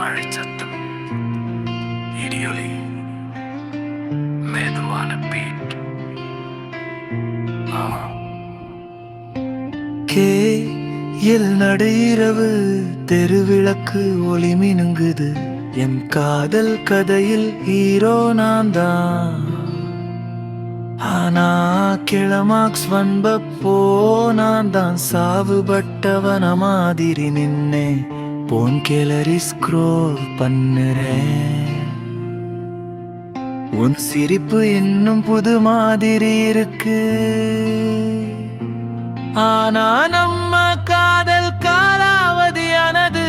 மழை சத்தம், இடியொலி, மெதுவான பீட். கேயில் நடு இரவு தெருவிளக்கு ஒளி மினுங்குது. என் காதல் கதையில் ஹீரோ நான் தான். ஆனா கிளமாக்ஸ் வந்தப்போ நான் தான் சாவுபட்டவன மாதிரி நின்னே போன் கேலரி ஸ்க்ரோல் பண்ணுறேன். உன் சிரிப்பு இன்னும் புது மாதிரி இருக்கு. ஆனா நம்ம காதல் காலாவதியானது.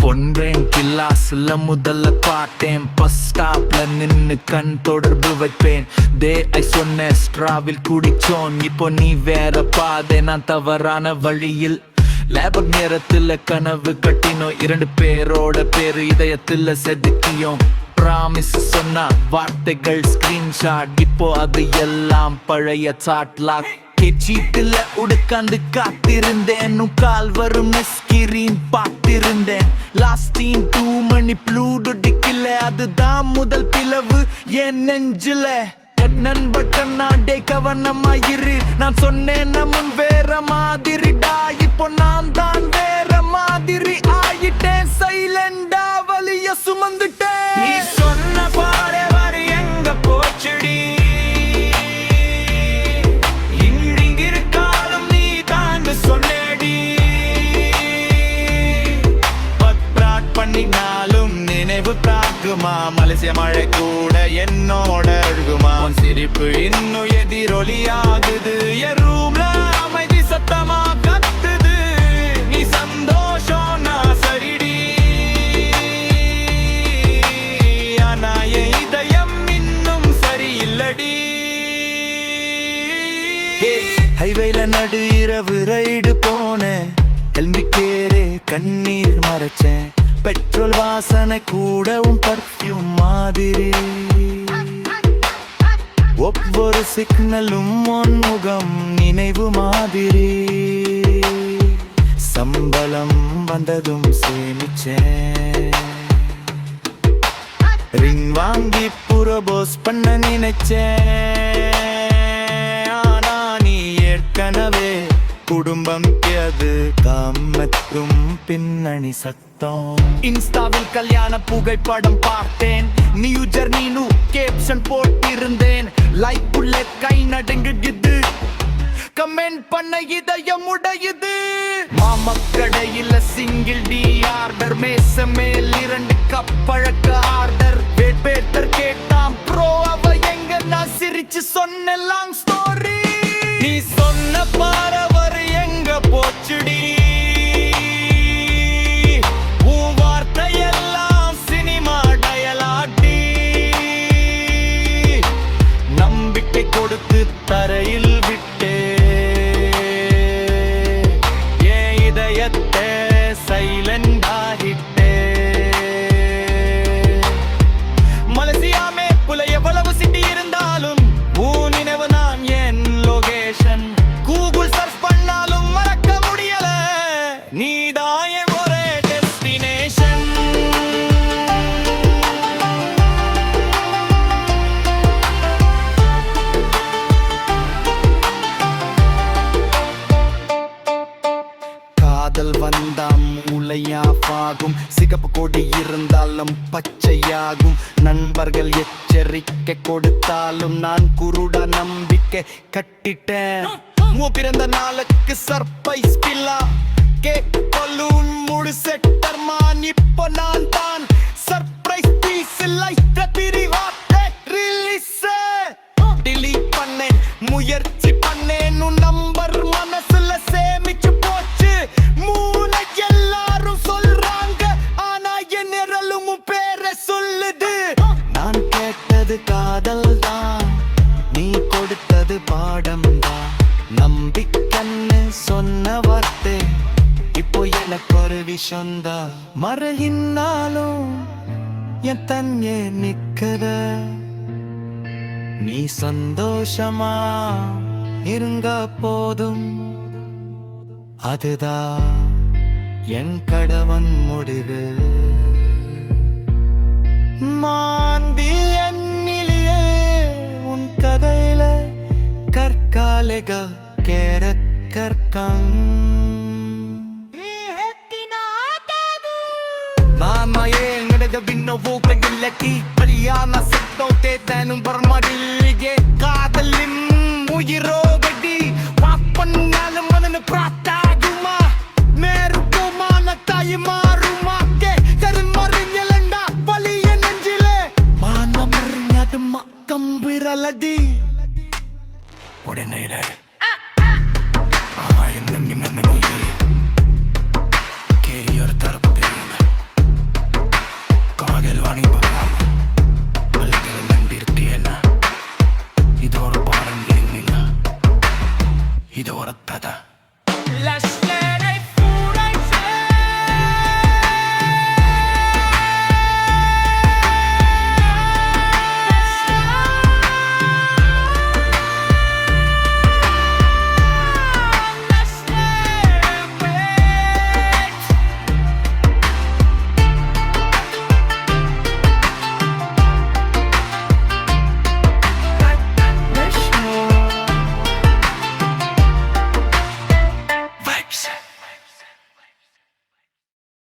பொன்வேன் கில்லாஸ்ல முதல்ல பார்த்தேன். பஸ் ஸ்டாப்ல நின்னு கண் தொடர்பு வைப்பேன். ஐ சொன்ன ஸ்ட்ராவில் குடிச்சோன். இப்போ நீ வேற பாதை, நான் தவறான வழியில். லேபர் நேரத்துல கனவு கட்டினோம். 2 பேரோட பேரு இதயத்துல செதுக்கியோம். ப்ராமிஸ் சொன்ன வார்த்தைகள் ஸ்கிரீன்ஷாட். இப்போ அது எல்லாம் பழைய சாட்லாக். சீட்டுல உடுக்காந்து காத்திருந்தேன். கால் வரும் ஸ்கிரீன் பார்த்திருந்தேன். லாஸ்டீன் 2 மணி ப்ளூடு டிக்கல. அதுதான் முதல் பிளவு என் நெஞ்சில. நண்பட்டன் நாடே கவனமாயிரு. நான் சொன்னேன் நம்முன் வேற மாதிரிடா. இப்போ நான் தான் வேற மாதிரி ஆயிட்டேன். சைலண்டா வலிய சுமந்துட்டேன். நீ சொன்ன பாடே வரி எங்க போச்சுடி. பண்ணினாலும் நினைவு தாக்குமா. மலேசிய மழை கூட என்னோட அழுகுமா. உன் சிரிப்பு இன்னும் எதிரொலியாகுது. என் ரூம்ல அமைதி சத்தமா கத்துது. நீ சந்தோஷம் நான் சரிடி. ஆனா என் இதயம் இன்னும் சரியில்லடி. ஹைவேல நடு இரவு ரைடு போனேன். ஹெல்மெட்டேரே கண்ணீர் மறைச்சேன். பெட்ரோல் வாசனை கூட உன் பர்ஃப்யூம் மாதிரி. ஒவ்வொரு சிக்னலும் முகம் நினைவு மாதிரி. சம்பளம் வந்ததும் சேமிச்சேன். ரிங் வாங்கி புரோபோஸ் பண்ண நினைச்சேன். ஆனா நீ ஏற்கனவே குடும்பம் அது காமத்தும் பின்னணி சத்தம். இன்ஸ்டாவில் கல்யாண புகைப்படம் பார்த்தேன். நியூ ஜர்னி கேப்ஷன் போட்டிருந்தேன். லைக் உள்ள கை நடுங்குது. கமெண்ட் பண்ண இதயம் உடையுது. மாமக்கடையில சிங்கிள் டி ஆர்டர். மேச மேல் 2 கப் பழக்க ஆர்டர். பேட்டர் கேட்டாம் ப்ரோ அவ எங்க. நான் சிரிச்சு சொன்ன லாங் ஸ்டோரி. நீ சொன்ன பாரவர் எங்க போச்சுடி. உன் வார்த்தையெல்லாம் சினிமா டயலாட்டி. நம்பிக்கை கொடுத்து தரையில் விட்டே என் இதயத்தை சைலண்ட் ஆகிட்டே. மலேசியாமே புல எவ்வளவு சிட்டி இருந்தாலும் உன் நினைவு நான் என் லொகேஷன். கூகுள் சர்ச் பண்ணாலும் மறக்க முடியல. நீதான் என் ஒரே டெஸ்டினேஷன். காதல் வந்தா மூளையாகும். சிகப்பு கொடி இருந்தாலும் பச்சையாகும். நண்பர்கள் எச்சரிக்கை கொடுத்தாலும் நான் குருடா நம்பிக்கை கட்டிட்டேன். பிறந்த நாளுக்கு சர்ப்ரைஸ் பில்லா. கேக் பலூன் முழு செட்டர் மான். இப்போ நான் தான் சர்ப்ரைஸ் பீஸ். லைட் பிரிவா ரிலீஸ். டிலீட் பண்ணேன். முயற்சி பண்ணேன். உன் நம்பர் மனசுல சேமிச்சு போச்சு. மூளை எல்லாரும் சொல்றாங்க. ஆனா என் நிரலும் பேரை சொல்லுது. நான் கேட்டது காதல் தான். நீ கொடுத்தது பாடம் தான். நம்பிக்கன்னு சொன்ன வார்த்தை இப்போ எனக்கு ஒரு விஷயம்தான். மறையினாலும் என் தன்னே நிக்கிற நீ சந்தோஷமா இருங்க போதும் அதுதான் என் கடவன் முடிவு மாந்தி என்னிலேயே உன் கதையில கற்காலைக கேர கற்கம் ಮಾಮಯೇ ನಡೆದ ಭಿನ್ನವೂ ಕೈಯಿಲ್ಲಕಿ ಕಲ್ಯಾಣ ಸಿಕ್ತೋತೆ ತಾನು ಬರ್ಮಡಿಲ್ಲಿಗೆ ಕಾದಲ್ಲಿ ಉಯಿರೋ ಗಡ್ಡಿ ಪಾಪನ್ನಾಲು ಮನನು ಪ್ರಾತಾಗುಮ ಮೇರು ಕೋಮಾನ ತಾಯಿ ಮಾರುಮಾಕೆ ಕರ್ಮರಿഞ്ഞലണ്ട വലിയ നെഞ്ചിലെ മാനമറിഞ്ഞത് മക്കമ്പിരലടി ഉടനെ കേറിയൊരു തറപ്പ് ഇത് ഉറപ്പാണെങ്കിലില്ല ഇത് ഉറപ്പത